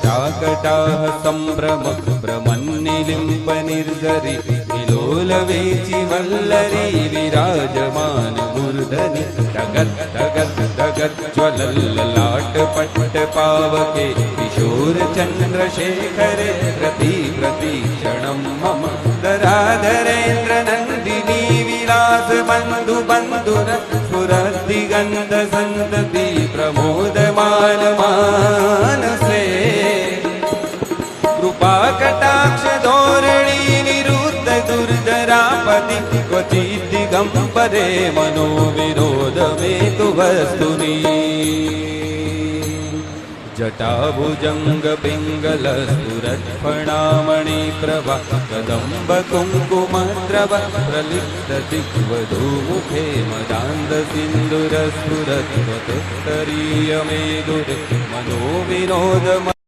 जटाकटाः सम्भ्रम भ्रमन्निलिम्ब निर्झरि विलोलवेचि वल्लरी विराजमान मूर्धनि धगत् धगत् धगत् ज्वलल्ललाट पट्ट पावके किशोर चन्द्रशेखरे प्रति प्रतीक्षणं मम धराधरेन्द्र नन्दिनी विलास बन्धु बन्धुर स्फुरद्दिगन्ध सन्तति प्रमोदमान मानसे कृपा कटाक्ष धोरणी निरुद्ध दुर्धरापति क्वचित् दिगम्बरे मनो विरोध मेतु वस्तुनि जटाभुजंग पिंगल स्फुरत्फणामणि प्रभा कदम्ब कुंकुम द्रव प्रलिप्त दिग्वधू मुखे मदान्ध सिन्दूर स्फुरत् त्वत्तरीय मेदुर मनो विनोद